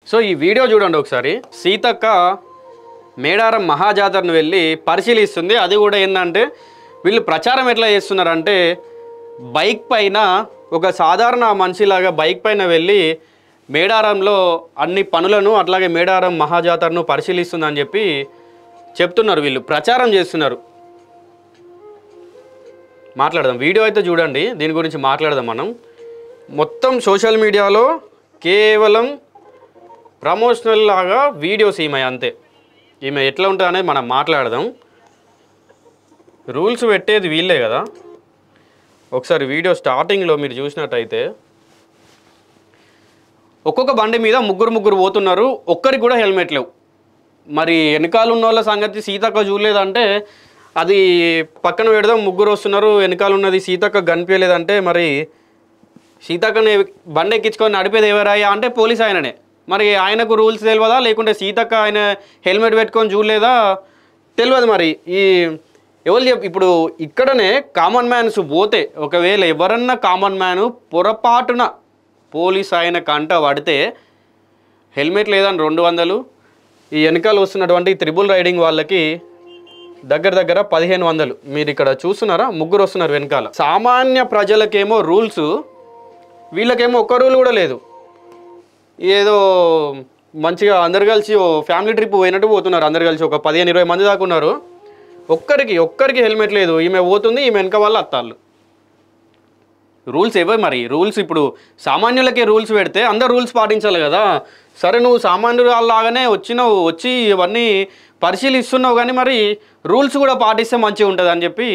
So ఈ video చూడండి ఒకసారి. సీతక్క మేడారం మహాజాతరను వెళ్ళి పరిశీలిస్తుంది. అది కూడా ఏంటంటే వీళ్ళు ప్రచారం ఎట్లా చేస్తున్నారంటే బైక్ పైన ఒక సాధారణ మనిషిలాగా బైక్ పైన వెళ్ళి మేడారంలో అన్ని పనులను అట్లాగే మేడారం మహాజాతరను పరిశీలిస్తుందని చెప్పి చెప్తున్నారు. వీళ్ళు ప్రచారం చేస్తున్నారు. మాట్లాడదాం, వీడియో అయితే చూడండి, దీని గురించి మాట్లాడదాం మనం. మొత్తం సోషల్ మీడియాలో కేవలం ప్రమోషనల్ లాగా వీడియోస్ ఈమె అంతే. ఈమె ఎట్లా ఉంటుంది అనేది మనం మాట్లాడదాం. రూల్స్ పెట్టేది వీళ్ళే కదా. ఒకసారి వీడియో స్టార్టింగ్లో మీరు చూసినట్టయితే ఒక్కొక్క బండి మీద ముగ్గురు పోతున్నారు, ఒక్కరికి కూడా హెల్మెట్ లేవు. మరి వెనకాల ఉన్న వాళ్ళ సంగతి సీతక్క చూడలేదంటే అది పక్కన పెడదాం. ముగ్గురు వస్తున్నారు, వెనకాల ఉన్నది సీతక్క కనిపించలేదంటే మరి సీతక్కని బండి ఎక్కించుకొని నడిపేది ఎవరాయా అంటే పోలీస్ ఆయననే. మరి ఆయనకు రూల్స్ తెలియదా, లేకుంటే సీతక్క ఆయన హెల్మెట్ పెట్టుకొని చూడలేదా తెలియదు. మరి ఈ ఎవరు ఇప్పుడు ఇక్కడనే కామన్ మ్యాన్స్ పోతే ఒకవేళ ఎవరన్నా కామన్ మ్యాను పొరపాటున పోలీస్ ఆయన కంట పడితే హెల్మెట్ లేదని 200, ఈ వెనకాల వస్తున్నటువంటి త్రిబుల్ రైడింగ్ వాళ్ళకి దగ్గర 1500. మీరు ఇక్కడ చూస్తున్నారా, ముగ్గురు వస్తున్నారు వెనకాల. సామాన్య ప్రజలకేమో రూల్స్, వీళ్ళకేమో ఒక్క రూల్ కూడా లేదు. ఏదో మంచిగా అందరు కలిసి ఓ ఫ్యామిలీ ట్రిప్ పోయినట్టు పోతున్నారు. అందరు కలిసి ఒక 15-20 మంది దాకా ఉన్నారు. ఒక్కరికి హెల్మెట్ లేదు. ఈమె పోతుంది, ఈమె వెనక వాళ్ళు అత్తాళ్ళు. రూల్స్ ఎవరు మరి? రూల్స్ ఇప్పుడు సామాన్యులకే రూల్స్ పెడితే అందరు రూల్స్ పాటించాలి కదా. సరే, నువ్వు సామాన్యులాగానే వచ్చి ఇవన్నీ పరిశీలిస్తున్నావు, కానీ మరి రూల్స్ కూడా పాటిస్తే మంచిగా ఉంటుంది అని చెప్పి